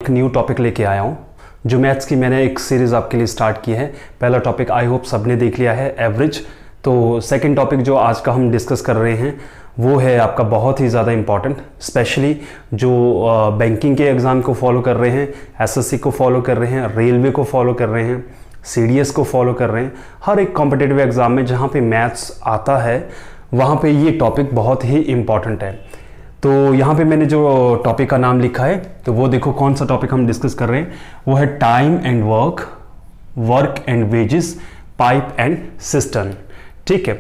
एक new topic लेके आया हूँ। जो मैथ्स की मैंने एक सीरीज़ आपके लिए स्टार्ट की है। पहला टॉपिक आई होप सबने देख लिया है, एवरेज। तो सेकंड टॉपिक जो आज का हम डिस्कस कर रहे हैं वो है आपका बहुत ही ज़्यादा इम्पॉर्टेंट, स्पेशली जो बैंकिंग के एग्ज़ाम को फॉलो कर रहे हैं, एसएससी को फॉलो कर रहे हैं, रेलवे को फॉलो कर रहे हैं, सीडीएस को फॉलो कर रहे हैं। हर एक कॉम्पिटिटिव एग्ज़ाम में जहाँ पे मैथ्स आता है वहाँ पे ये टॉपिक बहुत ही इम्पॉर्टेंट है। तो यहाँ पे मैंने जो टॉपिक का नाम लिखा है तो वो देखो कौन सा टॉपिक हम डिस्कस कर रहे हैं, वो है time and work, work and wages, pipe and system. ठीक है,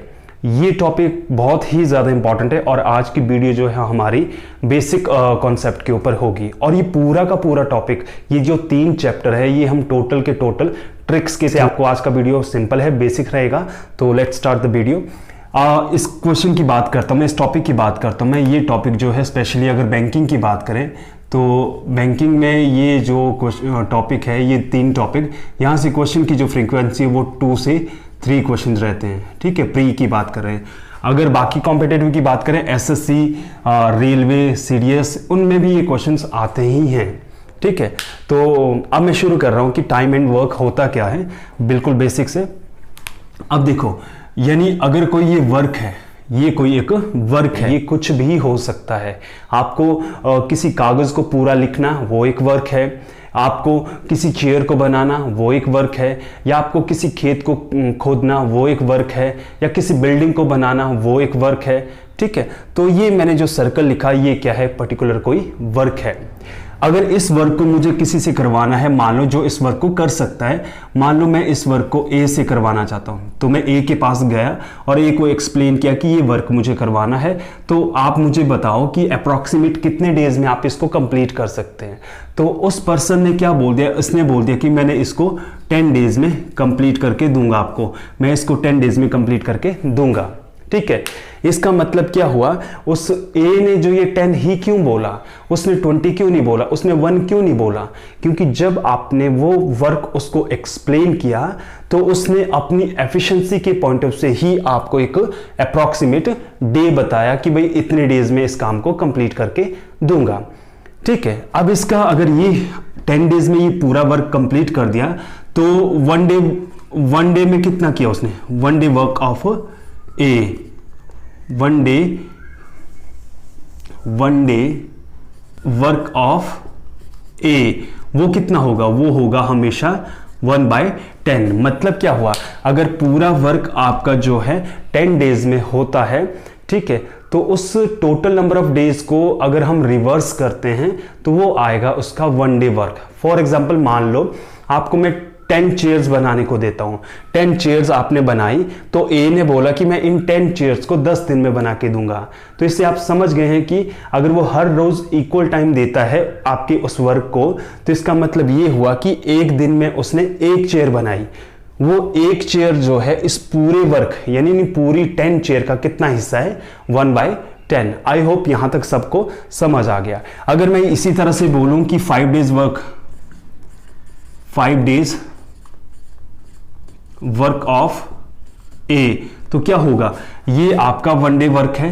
ये टॉपिक बहुत ही ज़्यादा इंपॉर्टेंट है और आज की वीडियो जो है हमारी बेसिक कॉन्सेप्ट के ऊपर होगी। और ये पूरा का पूरा टॉपिक, ये जो 3 चैप्टर है, ये हम टोटल के टोटल ट्रिक्स के से आपको आज का वीडियो सिंपल है, बेसिक रहेगा। तो लेट्स स्टार्ट द वीडियो। इस क्वेश्चन की बात करता हूँ मैं, इस टॉपिक की बात करता हूँ मैं। ये टॉपिक जो है स्पेशली अगर बैंकिंग की बात करें तो बैंकिंग में ये जो टॉपिक है, ये 3 टॉपिक, यहाँ से क्वेश्चन की जो फ्रीक्वेंसी है वो 2 से 3 क्वेश्चन रहते हैं। ठीक है, प्री की बात कर रहे हैं। अगर बाकी कॉम्पिटेटिव की बात करें, एसएससी, रेलवे, सीडीएस, उनमें भी ये क्वेश्चंस आते ही हैं। ठीक है, तो अब मैं शुरू कर रहा हूँ कि टाइम एंड वर्क होता क्या है, बिल्कुल बेसिक से। अब देखो, यानी अगर कोई ये वर्क है, ये कोई एक वर्क है, ये कुछ भी हो सकता है। आपको किसी कागज को पूरा लिखना, वो एक वर्क है। आपको किसी चेयर को बनाना, वो एक वर्क है। या आपको किसी खेत को खोदना, वो एक वर्क है। या किसी बिल्डिंग को बनाना, वो एक वर्क है। ठीक है, तो ये मैंने जो सर्कल लिखा, ये क्या है, पर्टिकुलर कोई वर्क है। अगर इस वर्क को मुझे किसी से करवाना है, मान लो जो इस वर्क को कर सकता है, मान लो मैं इस वर्क को ए से करवाना चाहता हूं, तो मैं ए के पास गया और ए को एक्सप्लेन किया कि ये वर्क मुझे करवाना है, तो आप मुझे बताओ कि अप्रॉक्सीमेट कितने डेज में आप इसको कंप्लीट कर सकते हैं। तो उस पर्सन ने क्या बोल दिया, उसने बोल दिया कि मैंने इसको 10 डेज में कंप्लीट करके दूंगा आपको, मैं इसको 10 डेज में कंप्लीट करके दूंगा। ठीक है, इसका मतलब क्या हुआ, उस ए ने जो ये 10 ही क्यों बोला, उसने 20 क्यों नहीं बोला, उसने 1 क्यों नहीं बोला? क्योंकि जब आपने वो वर्क उसको एक्सप्लेन किया तो उसने अपनी एफिशिएंसी के पॉइंट ऑफ से ही आपको एक अप्रॉक्सीमेट डे बताया कि भाई इतने डेज में इस काम को कंप्लीट करके दूंगा। ठीक है, अब इसका अगर ये 10 डेज में ये पूरा वर्क कंप्लीट कर दिया तो वन डे में कितना किया उसने, 1 day work of A, 1 day work of A, वो कितना होगा, वो होगा हमेशा 1/10। मतलब क्या हुआ, अगर पूरा वर्क आपका जो है 10 डेज में होता है, ठीक है, तो उस टोटल नंबर ऑफ डेज को अगर हम रिवर्स करते हैं तो वो आएगा उसका 1 डे वर्क। फॉर एग्जांपल मान लो आपको मैं 10 चेयर्स बनाने को देता हूं, 10 चेयर्स आपने बनाई, तो ए ने बोला कि मैं इन 10 चेयर्स को 10 दिन में बना के दूंगा। तो इससे आप समझ गए हैं कि अगर वो हर रोज इक्वल टाइम देता है आपके उस वर्क को, तो इसका मतलब ये हुआ कि एक दिन में उसने 1 चेयर बनाई। वो 1 चेयर जो है इस पूरे वर्क यानी पूरी 10 चेयर का कितना हिस्सा है, 1/10। आई होप यहां तक सबको समझ आ गया। अगर मैं इसी तरह से बोलूं कि 5 days work, 5 days work of A, तो क्या होगा, ये आपका 1 डे वर्क है,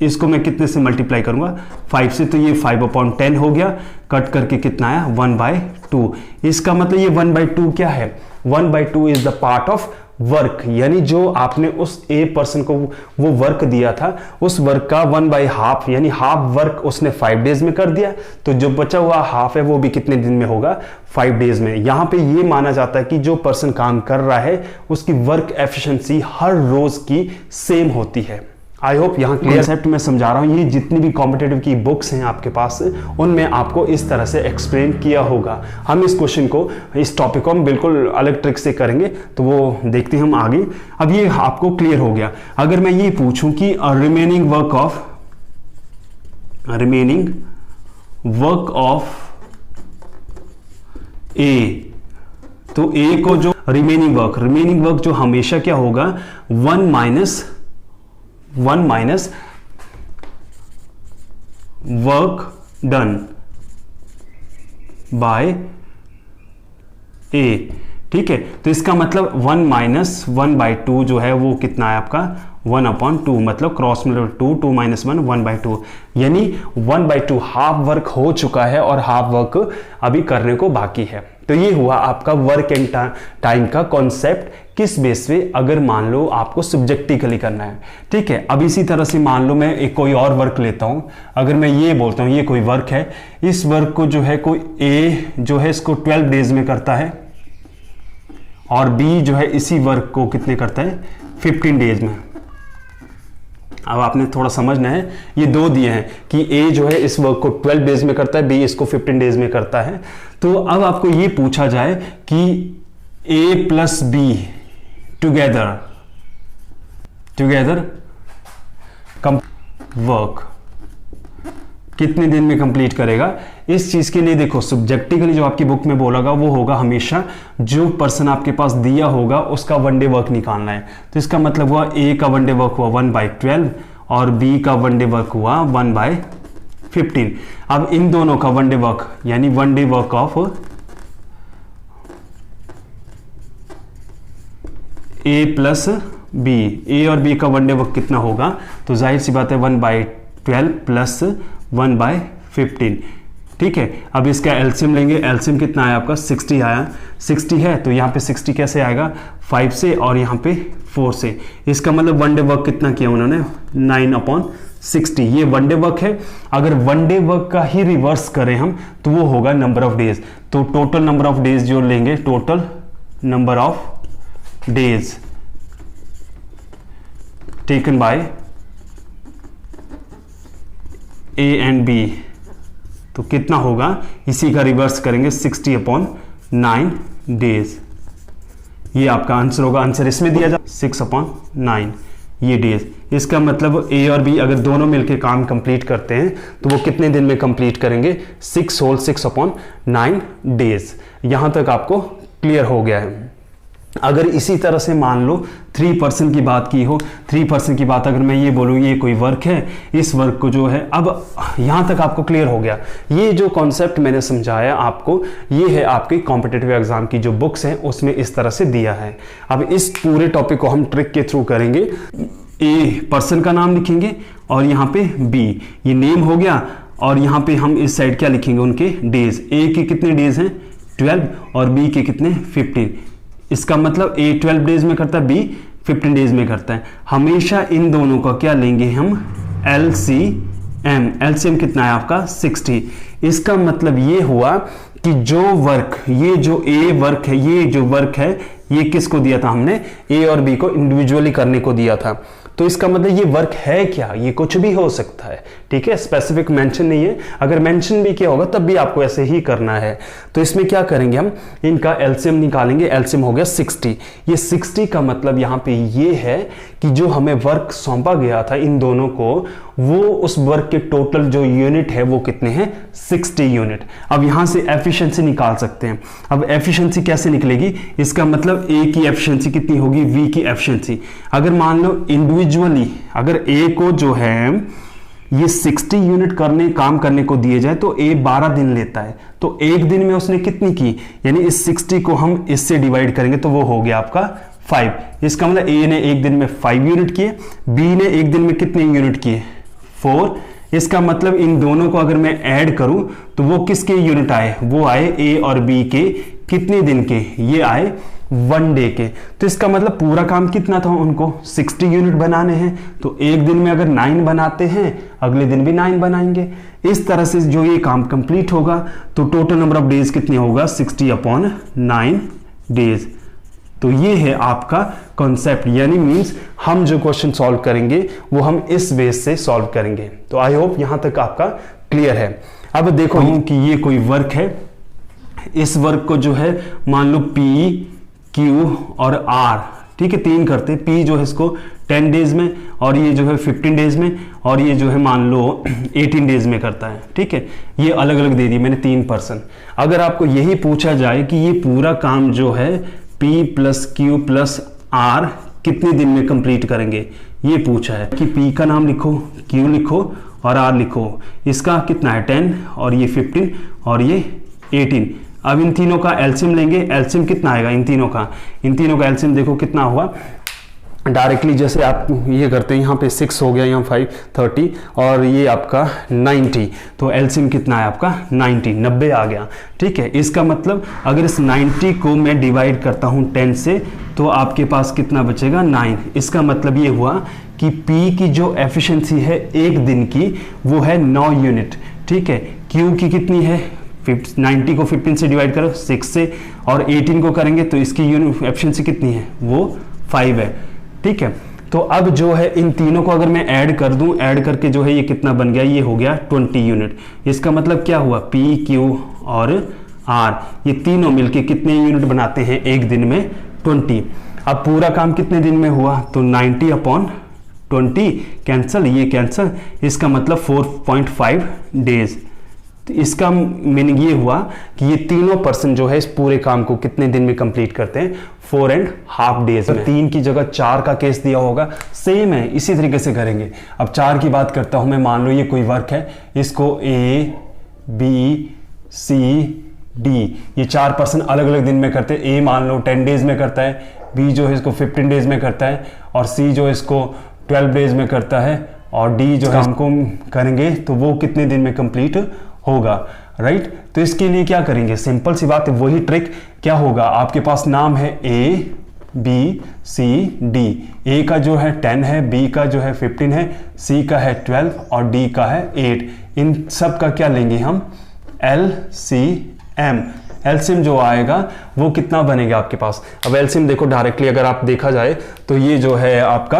इसको मैं कितने से मल्टीप्लाई करूंगा, 5 से, तो ये 5/10 हो गया, कट करके कितना आया, 1/2। इसका मतलब ये 1/2 क्या है, 1/2 is the part of work, यानी जो आपने उस ए पर्सन को वो वर्क दिया था, उस वर्क का 1/2 यानी हाफ वर्क उसने 5 डेज में कर दिया, तो जो बचा हुआ हाफ है वो भी कितने दिन में होगा, 5 डेज में। यहां पे ये माना जाता है कि जो पर्सन काम कर रहा है उसकी वर्क एफिशिएंसी हर रोज की सेम होती है। आई होप यहाँ क्लियर कॉन्सेप्ट मैं समझा रहा हूँ। ये जितनी भी कॉम्पिटेटिव की बुक्स हैं आपके पास, उनमें आपको इस तरह से एक्सप्लेन किया होगा। हम इस क्वेश्चन को, इस टॉपिक को हम बिल्कुल अलग ट्रिक से करेंगे, तो वो देखते हैं हम आगे। अब ये आपको क्लियर हो गया। अगर मैं ये पूछूं कि रिमेनिंग वर्क ऑफ ए, तो ए को जो रिमेनिंग वर्क जो हमेशा क्या होगा, 1 माइनस वर्क डन बाय ए। ठीक है। तो इसका मतलब 1 माइनस 1/2 जो है वो कितना है आपका 1/2, मतलब क्रॉस मल्टीप्लाई 2 माइनस 1 1/2, यानी 1/2 हाफ वर्क हो चुका है और हाफ वर्क अभी करने को बाकी है। तो ये हुआ आपका वर्क एंड टाइम का कॉन्सेप्ट, किस बेस पे, अगर मान लो आपको सब्जेक्टिकली करना है, ठीक है। अब इसी तरह से मान लो मैं एक कोई और वर्क लेता हूं, अगर मैं ये बोलता हूं ये कोई वर्क है, इस वर्क को जो है कोई ए जो है इसको 12 डेज में करता है और बी जो है इसी वर्क को कितने करता है 15 डेज में। अब आपने थोड़ा समझना है, ये दो दिए हैं कि ए जो है इस वर्क को 12 डेज में करता है, बी इसको 15 डेज में करता है। तो अब आपको ये पूछा जाए कि ए प्लस बी टुगेदर वर्क कितने दिन में कंप्लीट करेगा, इस चीज के लिए देखो सब्जेक्टिवली जो आपकी बुक में बोला वो होगा हमेशा जो पर्सन आपके पास दिया होगा उसका 1 डे वर्क निकालना है। तो इसका मतलब हुआ ए का 1 डे वर्क हुआ 1/12 और बी का 1 डे वर्क हुआ 1/15। अब इन दोनों का 1 डे वर्क यानी 1 day work of A plus B, A और बी का 1 डे वर्क कितना होगा, तो जाहिर सी बात है 1/12 प्लस 1/15, ठीक है। अब इसका एलसीएम लेंगे, एलसीएम कितना आया आपका 60 आया, 60 है तो यहाँ पे 60 कैसे आएगा 5 से और यहाँ पे 4 से, इसका मतलब 1 डे वर्क कितना किया उन्होंने 9/60, ये 1 डे वर्क है। अगर 1 डे वर्क का ही रिवर्स करें हम तो वो होगा नंबर ऑफ डेज, तो टोटल नंबर ऑफ डेज जो लेंगे, total number of days taken by A and B, तो कितना होगा, इसी का रिवर्स करेंगे 60/9 डेज, ये आपका आंसर होगा। आंसर इसमें दिया जा 6/9 ये डेज। इसका मतलब ए और बी अगर दोनों मिलकर काम कंप्लीट करते हैं तो वो कितने दिन में कंप्लीट करेंगे 6/9 डेज। यहां तक आपको क्लियर हो गया है। अगर इसी तरह से मान लो 3% की बात की हो, 3% की बात अगर मैं ये बोलूँ ये कोई वर्क है, इस वर्क को जो है, अब यहाँ तक आपको क्लियर हो गया। ये जो कॉन्सेप्ट मैंने समझाया आपको, ये है आपकी कॉम्पिटिटिव एग्जाम की जो बुक्स हैं उसमें इस तरह से दिया है। अब इस पूरे टॉपिक को हम ट्रिक के थ्रू करेंगे। ए पर्सन का नाम लिखेंगे और यहाँ पे बी ये नेम हो गया, और यहाँ पे हम इस साइड क्या लिखेंगे उनके डेज, ए के कितने डेज हैं 12 और बी के कितने 15। इसका मतलब ए 12 डेज में करता है, बी 15 डेज में करता है। हमेशा इन दोनों का क्या लेंगे हम एलसीएम, एलसीएम कितना है आपका 60। इसका मतलब ये हुआ कि जो वर्क, ये जो ए वर्क है, ये जो वर्क है ये किसको दिया था हमने, ए और बी को इंडिविजुअली करने को दिया था। तो इसका मतलब ये वर्क है क्या, ये कुछ भी हो सकता है, ठीक है, स्पेसिफिक मेंशन नहीं है। अगर मेंशन भी किया होगा तब भी आपको ऐसे ही करना है। तो इसमें क्या करेंगे हम, इनका एलसीएम निकालेंगे। एलसीएम हो गया 60। ये 60 का मतलब यहाँ पे ये है कि जो हमें वर्क सौंपा गया था इन दोनों को, वो उस वर्क के टोटल जो यूनिट है वो कितने हैं 60 यूनिट। अब यहाँ से एफिशिएंसी निकाल सकते हैं। अब एफिशिएंसी कैसे निकलेगी, इसका मतलब ए की एफिशिएंसी कितनी होगी वी की एफिशिएंसी। अगर मान लो इंडिविजुअली अगर ए को जो है ये 60 यूनिट काम करने को दिए जाए तो ए 12 दिन लेता है, तो एक दिन में उसने कितनी की, यानी इस 60 को हम इससे डिवाइड करेंगे तो वो हो गया आपका 5। इसका मतलब ए ने एक दिन में 5 यूनिट किए, बी ने एक दिन में कितने यूनिट किए 4। इसका मतलब इन दोनों को अगर मैं ऐड करूं तो वो किसके यूनिट आए, वो आए ए और बी के कितने दिन के, ये आए 1 डे के। तो इसका मतलब पूरा काम कितना था, उनको 60 यूनिट बनाने हैं, तो एक दिन में अगर 9 बनाते हैं अगले दिन भी 9 बनाएंगे। इस तरह से जो ये काम कंप्लीट होगा तो टोटल नंबर ऑफ डेज कितने होगा 60/9 डेज। तो ये है आपका कॉन्सेप्ट, यानी मींस हम जो क्वेश्चन सॉल्व करेंगे वो हम इस बेस से सॉल्व करेंगे। तो आई होप यहां तक आपका क्लियर है। अब देखो कि ये कोई वर्क है, इस वर्क को जो है मान लो पी क्यू और आर, ठीक है, 3 करते हैं। पी जो है इसको 10 डेज में, और ये जो है 15 डेज में, और ये जो है मान लो 18 डेज में करता है, ठीक है। ये अलग अलग दे दी मैंने 3%। अगर आपको यही पूछा जाए कि ये पूरा काम जो है P plus Q plus R कितने दिन में कंप्लीट करेंगे, ये पूछा है कि P का नाम लिखो, Q लिखो और R लिखो। इसका कितना है 10 और ये 15 और ये 18। अब इन तीनों का एलसीएम लेंगे, एलसीएम कितना आएगा इन तीनों का एलसीएम देखो कितना हुआ। डायरेक्टली जैसे आप ये करते हैं, यहाँ पे 6 हो गया, यहाँ 5 30 और ये आपका 90, तो एलसीएम कितना है आपका 90 आ गया। ठीक है, इसका मतलब अगर इस 90 को मैं डिवाइड करता हूँ 10 से तो आपके पास कितना बचेगा 9। इसका मतलब ये हुआ कि P की जो एफिशिएंसी है एक दिन की वो है 9 यूनिट। ठीक है, Q की कितनी है 90 को 15 से डिवाइड करो 6 से और 18 को करेंगे तो इसकी यूनिट एफिशिएंसी कितनी है वो 5 है। ठीक है, तो अब जो है इन तीनों को अगर मैं ऐड कर दूं, ऐड करके जो है ये कितना बन गया, ये हो गया 20 यूनिट। इसका मतलब क्या हुआ P Q और R ये तीनों मिलके कितने यूनिट बनाते हैं एक दिन में 20। अब पूरा काम कितने दिन में हुआ तो 90/20 कैंसल, ये कैंसल, इसका मतलब 4.5 डेज। तो इसका मीनिंग ये हुआ कि ये तीनों पर्सन जो है इस पूरे काम को कितने दिन में कंप्लीट करते हैं 4.5 डेज में। 3 की जगह 4 का केस दिया होगा, सेम है इसी तरीके से करेंगे। अब 4 की बात करता हूं मैं, मान लो ये कोई वर्क है, इसको A B C D ये 4 पर्सन अलग अलग दिन में करते हैं। A मान लो 10 डेज में करता है, B जो है इसको 15 डेज में करता है और C जो है इसको 12 डेज में करता है और D जो है हमको करेंगे तो वो कितने दिन में कंप्लीट होगा। राइट, तो इसके लिए क्या करेंगे, सिंपल सी बात है, वही ट्रिक। क्या होगा, आपके पास नाम है A B C D, A का जो है 10 है, B का जो है 15 है, C का है 12 और D का है 8। इन सब का क्या लेंगे हम LCM। एलसीएम जो आएगा वो कितना बनेगा आपके पास। अब एलसीएम देखो डायरेक्टली अगर आप देखा जाए तो ये जो है आपका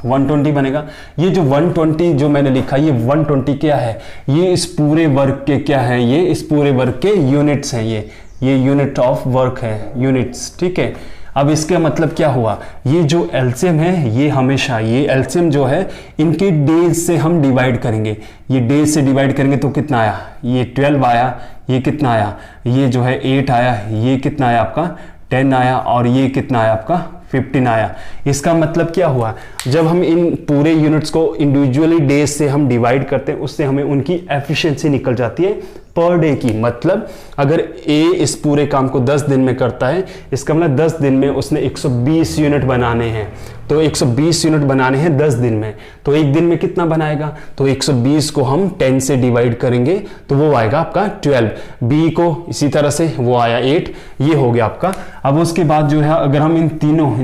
120 बनेगा। ये जो 120 जो मैंने लिखा, ये 120 क्या है, ये इस पूरे वर्क के क्या है, ये इस पूरे वर्क के यूनिट्स हैं, ये यूनिट ऑफ वर्क है, यूनिट्स। ठीक है, अब इसका मतलब क्या हुआ, ये जो एलसीएम है ये हमेशा ये एलसीएम जो है इनके डेज से हम डिवाइड करेंगे। ये डेज से डिवाइड करेंगे तो कितना आया, ये 12 आया, ये कितना आया, ये जो है 8 आया, ये कितना आया आपका 10 आया और ये कितना आया आपका 15 आया। इसका मतलब क्या हुआ, जब हम इन पूरे यूनिट्स को इंडिविजुअली डेज से हम डिवाइड करते हैं उससे हमें उनकी एफिशिएंसी निकल जाती है पर डे की। मतलब अगर ए इस पूरे काम को 10 दिन में करता है, इसका मतलब 10 दिन में उसने 120 यूनिट बनाने हैं, तो 120 यूनिट बनाने हैं 10 दिन में, तो एक दिन में कितना बनाएगा, तो 120 को हम 10 से डिवाइड करेंगे तो वो आएगा आपका 12। बी को इसी तरह से वो आया 8, ये हो गया आपका। अब उसके बाद जो है अगर हम इन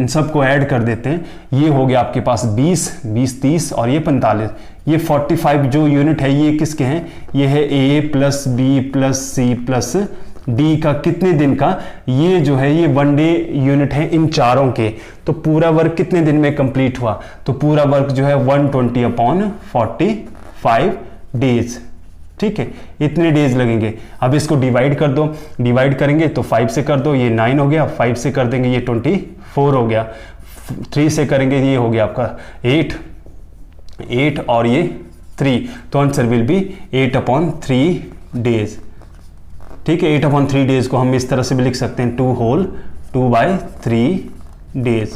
सब को ऐड कर देते हैं, ये हो गया आपके पास 20 30 और ये 45। ये 45 जो यूनिट है ये किसके हैं, ये है A plus B plus C plus D का कितने दिन का, ये जो है ये 1 डे यूनिट है इन चारों के। तो पूरा वर्क कितने दिन में कंप्लीट हुआ, तो पूरा वर्क जो है 120/45 डेज। ठीक है, इतने डेज लगेंगे। अब इसको डिवाइड कर दो, डिवाइड करेंगे तो 5 से कर दो, ये 9 हो गया, 5 से कर देंगे ये 24 हो गया, 3 से करेंगे ये हो गया आपका 8 और ये 3, तो आंसर विल बी 8/3 डेज। ठीक है, 8/3 डेज को हम इस तरह से भी लिख सकते हैं 2/3 डेज।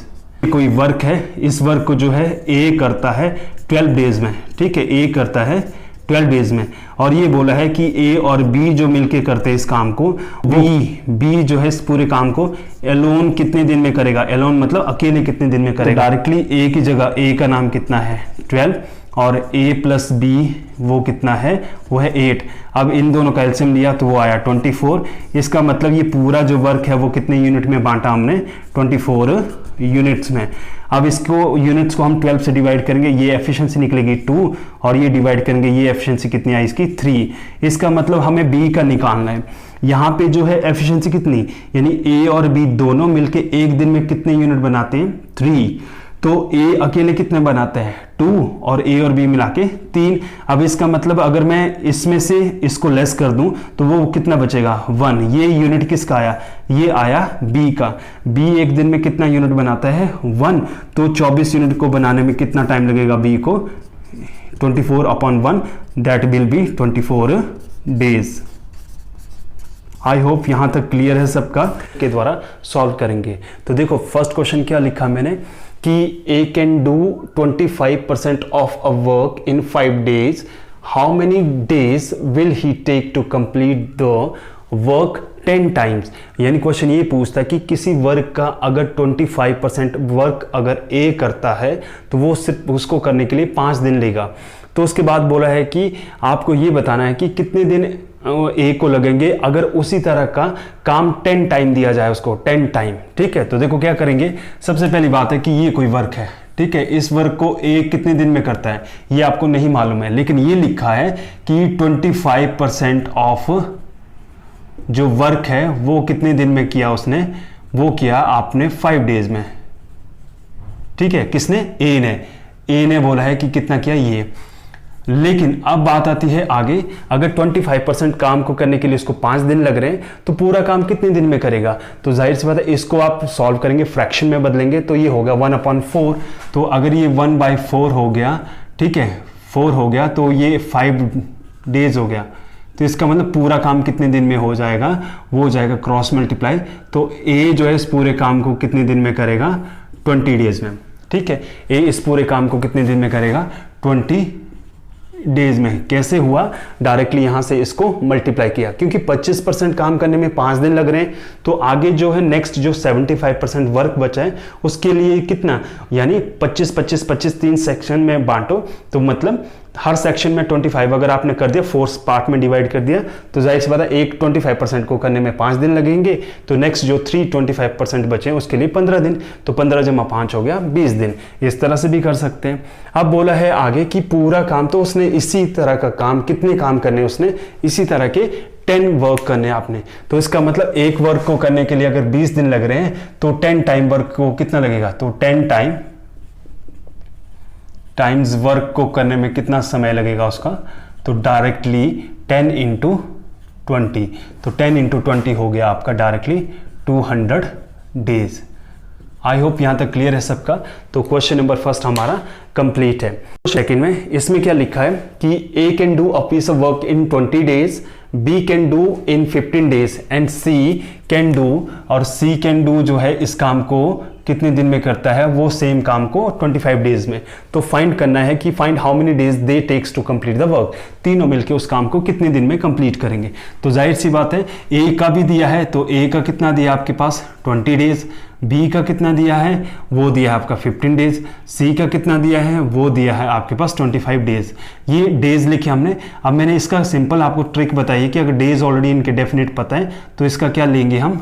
कोई वर्क है, इस वर्क को जो है ए करता है 12 डेज में। ठीक है, ए करता है 12 डेज में और ये बोला है कि ए और बी जो मिलके करते हैं इस काम को, बी जो है इस पूरे काम को एलोन कितने दिन में करेगा, एलोन मतलब अकेले कितने दिन में करेगा। डायरेक्टली ए की जगह ए का नाम कितना है 12 और a प्लस बी वो कितना है, वो है 8। अब इन दोनों का एलसीएम लिया तो वो आया 24। इसका मतलब ये पूरा जो वर्क है वो कितने यूनिट में बांटा हमने, 24 यूनिट्स में। अब इसको यूनिट्स को हम 12 से डिवाइड करेंगे, ये एफिशिएंसी निकलेगी 2 और ये डिवाइड करेंगे, ये एफिशिएंसी कितनी आई इसकी 3। इसका मतलब हमें बी का निकालना है। यहाँ पे जो है एफिशिएंसी कितनी, यानी ए और बी दोनों मिलके एक दिन में कितने यूनिट बनाते हैं 3, तो ए अकेले कितने बनाते हैं 2 और ए और बी मिला के 3। अब इसका मतलब अगर मैं इसमें से इसको लेस कर दूं तो वो कितना बचेगा 1। ये यूनिट किसका आया, ये आया बी का। बी एक दिन में कितना यूनिट बनाता है 1, तो 24 यूनिट को बनाने में कितना टाइम लगेगा बी को, 24/1 that will be 24 days. I hope यहां तक क्लियर है सबका, के द्वारा सॉल्व करेंगे। तो देखो फर्स्ट क्वेश्चन क्या लिखा मैंने कि A can do 25% of a work in 5 days how many days will he take to complete the work 10 times. यानी क्वेश्चन ये पूछता है कि किसी वर्क का अगर 25% वर्क अगर ए करता है तो वो सिर्फ उसको करने के लिए 5 दिन लेगा। तो उसके बाद बोला है कि आपको ये बताना है कि कितने दिन ए को लगेंगे अगर उसी तरह का काम 10 टाइम दिया जाए उसको, 10 टाइम। ठीक है, तो देखो क्या करेंगे। सबसे पहली बात है कि ये कोई वर्क है, ठीक है, इस वर्क को ए कितने दिन में करता है ये आपको नहीं मालूम है, लेकिन ये लिखा है कि 25% ऑफ जो वर्क है वो कितने दिन में किया उसने, वो किया आपने 5 डेज में। ठीक है, किसने, ए ने बोला है कि कितना किया ये। लेकिन अब बात आती है आगे, अगर 25% काम को करने के लिए उसको 5 दिन लग रहे हैं तो पूरा काम कितने दिन में करेगा। तो जाहिर सी बात है इसको आप सॉल्व करेंगे, फ्रैक्शन में बदलेंगे तो ये होगा 1/4। तो अगर ये 1/4 हो गया, ठीक है, 4 हो गया तो ये 5 डेज हो गया। तो इसका मतलब पूरा काम कितने दिन में हो जाएगा, वो हो जाएगा क्रॉस मल्टीप्लाई। तो ए जो है इस पूरे काम को कितने दिन में करेगा, 20 डेज में। ठीक है, ए इस पूरे काम को कितने दिन में करेगा, 20 डेज में। कैसे हुआ, डायरेक्टली यहां से इसको मल्टीप्लाई किया, क्योंकि 25% काम करने में 5 दिन लग रहे हैं तो आगे जो है नेक्स्ट जो 75% वर्क बचा है उसके लिए कितना, यानी 25 3 सेक्शन में बांटो। तो मतलब हर सेक्शन में 25 अगर आपने कर दिया, 4 पार्ट में डिवाइड कर दिया, तो जाहिर सी बात है एक 25% को करने में 5 दिन लगेंगे। तो नेक्स्ट जो 25% बचे हैं उसके लिए 15 दिन। तो 15 × 5 हो गया 20 दिन। इस तरह से भी कर सकते हैं। अब बोला है आगे कि पूरा काम, तो उसने इसी तरह का काम, कितने काम करने उसने, इसी तरह के 10 वर्क करने आपने। तो इसका मतलब एक वर्क को करने के लिए अगर 20 दिन लग रहे हैं तो 10 टाइम वर्क को कितना लगेगा, तो 10 टाइम्स वर्क को करने में कितना समय लगेगा उसका, तो डायरेक्टली 10 × 20। तो 10 × 20 हो गया आपका डायरेक्टली 200 डेज। आई होप यहां तक क्लियर है सबका। तो क्वेश्चन नंबर फर्स्ट हमारा कंप्लीट है। सेकंड में इसमें क्या लिखा है कि A can do a piece of work in 20 days, B can do in 15 days and C can do, और सी कैन डू जो है इस काम को कितने दिन में करता है, वो सेम काम को 25 डेज में। तो फाइंड करना है कि find how many days they takes to complete the work. तीनों मिलके उस काम को कितने दिन में कंप्लीट करेंगे। तो जाहिर सी बात है ए का भी दिया है, तो ए का कितना दिया आपके पास 20 डेज, बी का कितना दिया है, वो दिया है आपका 15 डेज, सी का कितना दिया है, वो दिया है आपके पास 25 डेज। ये डेज लिखे हमने। अब मैंने इसका सिंपल आपको ट्रिक बताई है कि अगर डेज ऑलरेडी इनके डेफिनेट पता है तो इसका क्या लेंगे हम,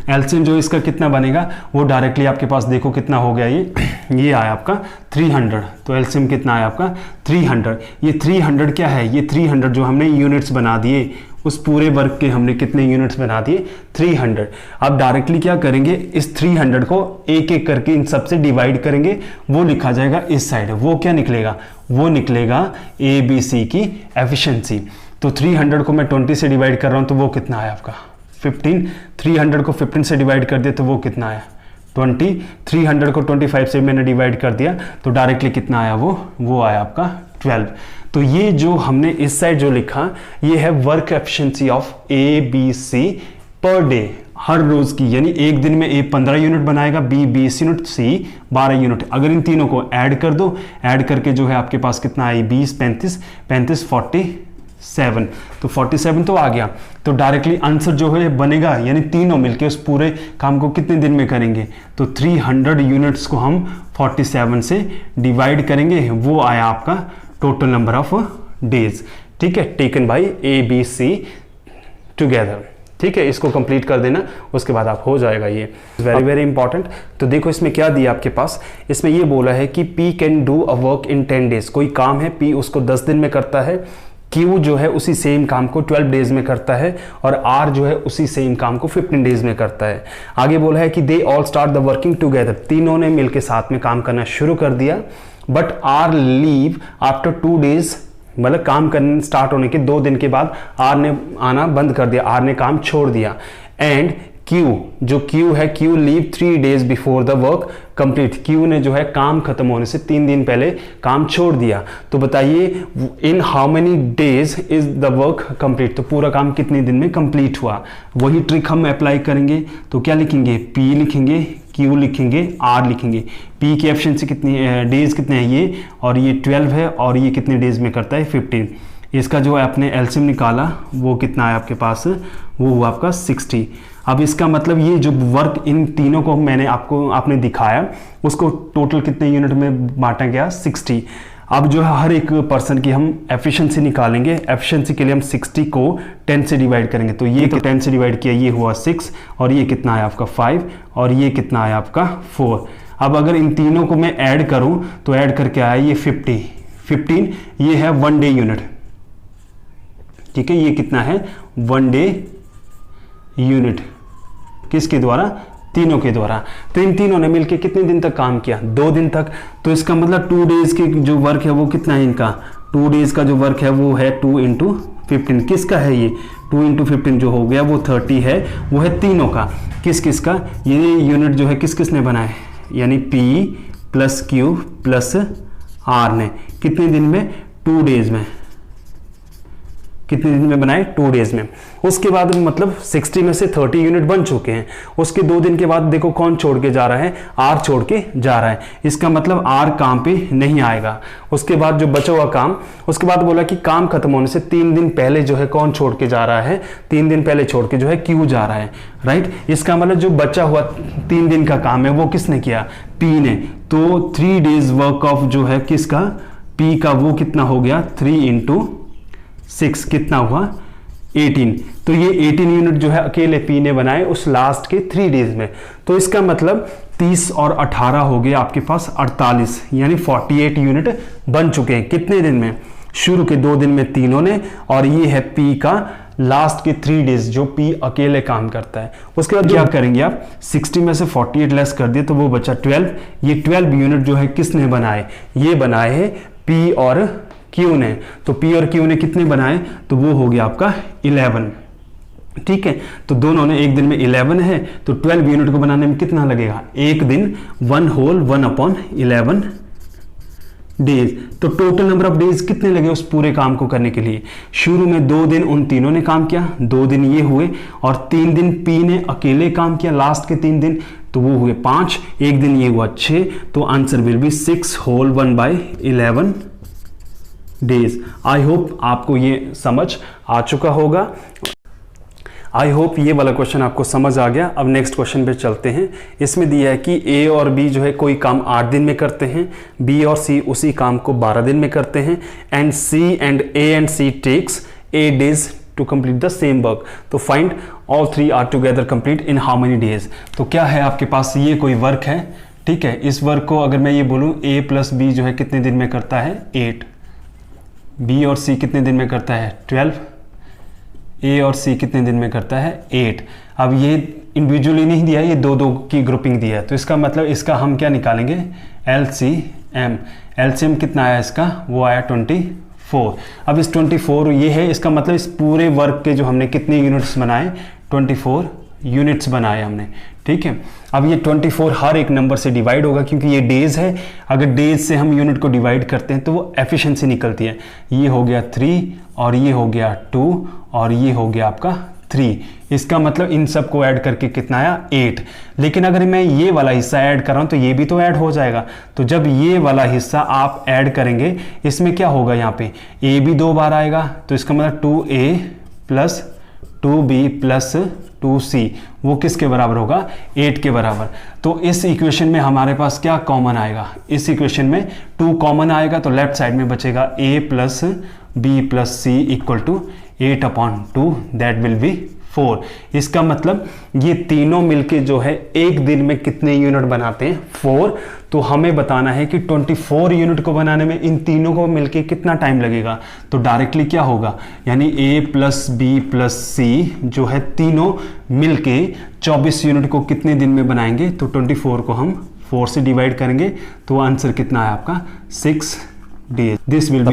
LCM जो इसका कितना बनेगा वो डायरेक्टली आपके पास देखो कितना हो गया, ये आया आपका 300। तो LCM कितना आया आपका 300। ये 300 क्या है, ये 300 जो हमने यूनिट्स बना दिए, उस पूरे वर्क के हमने कितने यूनिट्स बना दिए 300। अब डायरेक्टली क्या करेंगे, इस 300 को एक एक करके इन सब से डिवाइड करेंगे, वो लिखा जाएगा इस साइड। वो क्या निकलेगा, वो निकलेगा ABC की एफिशिएंसी। तो 300 को मैं 20 से डिवाइड कर रहा हूं तो वो कितना आया आपका 15। 300 को 15 से डिवाइड कर दिया तो वो कितना आया 20। 300 को 25 से मैंने डिवाइड कर दिया तो डायरेक्टली कितना आया, वो आया आपका 12। तो ये जो हमने इस साइड जो लिखा ये है work efficiency of ABC per day, हर रोज की। यानी एक दिन में A 15 यूनिट बनाएगा, B 20 यूनिट, C 12 यूनिट। अगर इन तीनों को ऐड कर दो, ऐड करके जो है आपके पास कितना आई 20 35 47। तो 47 तो आ गया। तो डायरेक्टली आंसर जो है बनेगा, यानी तीनों मिलके उस पूरे काम को कितने दिन में करेंगे, तो 300 यूनिट्स को हम 47 से डिवाइड करेंगे, वो आया आपका टोटल नंबर ऑफ डेज। ठीक है, टेकन बाय ABC टुगेदर। ठीक है, इसको कंप्लीट कर देना, उसके बाद आप हो जाएगा ये वेरी वेरी इंपॉर्टेंट। तो देखो इसमें क्या दिया आपके पास, इसमें ये बोला है कि P can do a work in 10 days. कोई काम है P उसको 10 दिन में करता है, Q जो है उसी सेम काम को 12 डेज में करता है, और R जो है उसी सेम काम को 15 डेज में करता है। आगे बोला है कि they all start the working together, तीनों ने मिलकर साथ में काम करना शुरू कर दिया, but R leave after 2 days, मतलब काम करने स्टार्ट होने के 2 दिन के बाद R ने आना बंद कर दिया, R ने काम छोड़ दिया। एंड Q जो Q है, Q leave 3 days before the work complete, Q ने जो है काम खत्म होने से 3 दिन पहले काम छोड़ दिया। तो बताइए in how many days is the work complete, तो पूरा काम कितने दिन में कंप्लीट हुआ। वही ट्रिक हम अप्लाई करेंगे। तो क्या लिखेंगे, P लिखेंगे, Q लिखेंगे, R लिखेंगे। P की एफिशिएंसी कितनी, डेज कितने हैं ये, और ये 12 है, और ये कितने डेज में करता है 15। इसका जो है आपने एलसीएम निकाला वो कितना है आपके पास, वो हुआ आपका 60। अब इसका मतलब ये जो वर्क इन तीनों को मैंने आपने दिखाया उसको टोटल कितने यूनिट में बांटा गया, 60। अब जो है हर एक पर्सन की हम एफिशिएंसी निकालेंगे। एफिशिएंसी के लिए हम 60 को 10 से डिवाइड करेंगे, तो ये 10 से डिवाइड किया, ये हुआ 6, और ये कितना है आपका 5, और ये कितना है आपका 4। अब अगर इन तीनों को मैं ऐड करूं तो ऐड करके आया ये 15, ये है 1 डे यूनिट, ठीक है। ये कितना है 1 डे यूनिट, किसके द्वारा, तीनों के द्वारा। तो इन तीनों ने मिलकर कितने दिन तक काम किया, 2 दिन तक। तो इसका मतलब 2 डेज की जो वर्क है वो कितना है इनका, 2 डेज का जो वर्क है वो है 2 × 15। किसका है ये 2 × 15 जो हो गया वो 30 है, वो है तीनों का। किस किस का, ये यूनिट जो है किस किस ने बनाए, यानी P + Q + R ने कितने दिन में, 2 डेज में। कितने दिन में बनाए, 2 डेज में। उसके बाद मतलब 60 में से 30 यूनिट बन चुके हैं। उसके 2 दिन के बाद देखो कौन छोड़ के जा रहा है, R छोड़ के जा रहा है। इसका मतलब R काम पे नहीं आएगा। उसके बाद जो बचा हुआ काम, उसके बाद बोला कि काम खत्म होने से 3 दिन पहले जो है कौन छोड़ के जा रहा है, 3 दिन पहले छोड़ के जो है Q जा रहा है, राइट। इसका मतलब जो बचा हुआ 3 दिन का काम है वो किसने किया, P ने। तो 3 डेज वर्क ऑफ जो है किसका, P का, वो कितना हो गया 3 × 6 कितना हुआ 18। तो ये 18 यूनिट जो है अकेले P ने बनाए उस लास्ट के 3 डेज में। तो इसका मतलब 30 और 18 हो गया आपके पास 48, यानी 48 यूनिट बन चुके हैं। कितने दिन में, शुरू के 2 दिन में तीनों ने, और ये है P का लास्ट के 3 डेज जो P अकेले काम करता है। उसके बाद क्या करेंगे आप, 60 में से 48 लेस कर दिए तो वो बचा 12। ये 12 यूनिट जो है किसने बनाए, ये बनाए हैं P और Q ने। तो P और Q ने कितने बनाए, तो वो हो गया आपका 11, ठीक है। तो दोनों ने एक दिन में 11 है, तो 12 यूनिट को बनाने में कितना लगेगा, एक दिन, 1/11 डेज। तो टोटल नंबर ऑफ डेज कितने लगे उस पूरे काम को करने के लिए। शुरू में 2 दिन उन तीनों ने काम किया, 2 दिन ये हुए, और 3 दिन P ने अकेले काम किया लास्ट के 3 दिन, तो वो हुए 5, एक दिन ये हुआ 6। तो answer will be 6/11 days. I hope आपको ये समझ आ चुका होगा। आई होप ये वाला क्वेश्चन आपको समझ आ गया। अब नेक्स्ट क्वेश्चन पे चलते हैं। इसमें दिया है कि A और B जो है कोई काम 8 दिन में करते हैं, B और C उसी काम को 12 दिन में करते हैं, and A and C takes 8 days to complete the same work। तो find all 3 are together complete in how many days। तो क्या है आपके पास, ये कोई वर्क है, ठीक है। इस वर्क को अगर मैं ये बोलूँ A + B जो है कितने दिन में करता है 8, B और C कितने दिन में करता है 12, A और C कितने दिन में करता है 8। अब ये इंडिविजुअली नहीं दिया है, ये 2-2 की ग्रुपिंग दिया है। तो इसका मतलब इसका हम क्या निकालेंगे, LCM। LCM कितना आया इसका, वो आया 24। अब इस 24 ये है, इसका मतलब इस पूरे वर्क के जो हमने कितने यूनिट्स बनाए, 24 यूनिट्स बनाए हमने, ठीक है। अब ये 24 हर एक नंबर से डिवाइड होगा क्योंकि ये डेज है। अगर डेज से हम यूनिट को डिवाइड करते हैं तो वो एफिशिएंसी निकलती है। ये हो गया 3, और ये हो गया 2, और ये हो गया आपका 3। इसका मतलब इन सब को ऐड करके कितना आया 8। लेकिन अगर मैं ये वाला हिस्सा ऐड कर रहा हूँ तो ये भी तो ऐड हो जाएगा। तो जब ये वाला हिस्सा आप ऐड करेंगे, इसमें क्या होगा, यहाँ पे A भी 2 बार आएगा, तो इसका मतलब 2A + 2B + 2C वो किसके बराबर होगा, 8 के बराबर। तो इस इक्वेशन में हमारे पास क्या कॉमन आएगा, इस इक्वेशन में 2 कॉमन आएगा, तो लेफ्ट साइड में बचेगा A + B + C = 8/2, that will be 4। इसका मतलब ये तीनों मिलके जो है एक दिन में कितने यूनिट बनाते हैं, 4। तो हमें बताना है कि 24 यूनिट को बनाने में इन तीनों को मिलके कितना टाइम लगेगा। तो डायरेक्टली क्या होगा, यानी A + B + C जो है तीनों मिलके 24 यूनिट को कितने दिन में बनाएंगे। तो 24 को हम 4 से डिवाइड करेंगे, तो आंसर कितना है आपका 6 डेज। This will be